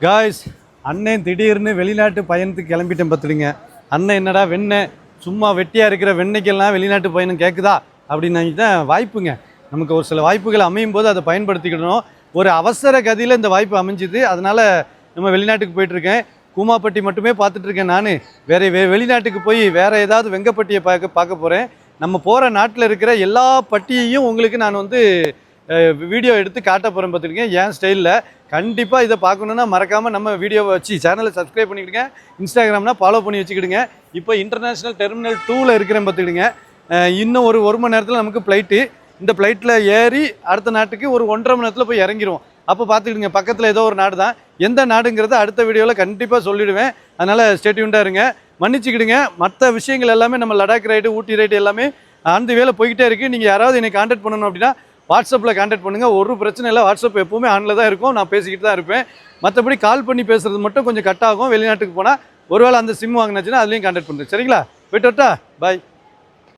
Guys, அண்ணன் திடீர்னு வெளிநாட்டு பயணத்துக்கு கிளம்பிட்டேன் பார்த்துடுங்க. அண்ணன் என்னடா வெண்ணெய் சும்மா வெட்டியாக இருக்கிற வெண்ணெய்க்கெல்லாம் வெளிநாட்டு பயணம் கேட்குதா அப்படின்னு தான் வாய்ப்புங்க. நமக்கு ஒரு சில வாய்ப்புகள் அமையும் போது அதை பயன்படுத்திக்கிடணும். ஒரு அவசர கதியில் இந்த வாய்ப்பு அமைஞ்சுது, அதனால் நம்ம வெளிநாட்டுக்கு போயிட்டுருக்கேன். கூமாப்பட்டி மட்டுமே பார்த்துட்ருக்கேன். நான் வெளிநாட்டுக்கு போய் வேறு ஏதாவது வெங்கப்பட்டியை பார்க்க போகிறேன். நம்ம போகிற நாட்டில் இருக்கிற எல்லா பட்டியையும் உங்களுக்கு நான் வீடியோ எடுத்து காட்ட போகிறேன் பார்த்துருக்கேன் என் ஸ்டைலில். கண்டிப்பாக இதை பார்க்கணுன்னா மறக்காமல் நம்ம வீடியோவை வச்சு சேனலை சப்ஸ்கிரைப் பண்ணிக்கிடுங்க. இன்ஸ்டாகிராம்னா ஃபாலோ பண்ணி வச்சுக்கிடுங்க. இப்போ இன்டர்நேஷ்னல் டெர்மினல் 2ல் இருக்கிறேன் பார்த்துக்கிடுங்க. இன்னும் ஒரு மணி நேரத்தில் நமக்கு ஃப்ளைட்டு. இந்த ஃப்ளைட்டில் ஏறி அடுத்த நாட்டுக்கு ஒரு 1.5 மணி நேரத்தில் போய் இறங்கிடுவோம். அப்போ பார்த்துக்கிடுங்க, பக்கத்தில் ஏதோ ஒரு நாடு தான். எந்த நாடுங்கிறத அடுத்த வீடியோவில் கண்டிப்பாக சொல்லிவிடுவேன். அதனால் ஸ்டேட்யூண்டாக இருங்க. மன்னிச்சுக்கிடுங்க. மற்ற விஷயங்கள் எல்லாமே நம்ம லடாக் ரைடு, ஊட்டி ரைடு எல்லாமே அந்த வேலை போய்கிட்டே இருக்குது. நீங்கள் யாராவது என்னை கான்டாக்ட் பண்ணணும் அப்படின்னா வாட்ஸ்அப்பில் கான்டாக்ட் பண்ணுங்கள். ஒரு பிரச்சனை இல்லை. வாட்ஸ்அப் எப்போவுமே ஆனில் தான் இருக்கும். நான் பேசிக்கிட்டு தான் இருப்பேன். மற்றபடி கால் பண்ணி பேசுகிறது மட்டும் கொஞ்சம் கட் ஆகும். வெளிநாட்டுக்கு போனால் ஒருவேளை அந்த சிம் வாங்கினாச்சுன்னா அதுலேயும் கான்டாக்ட் பண்ணுறேன். சரிங்களா? போய்ட்டு வரட்டா? பாய்.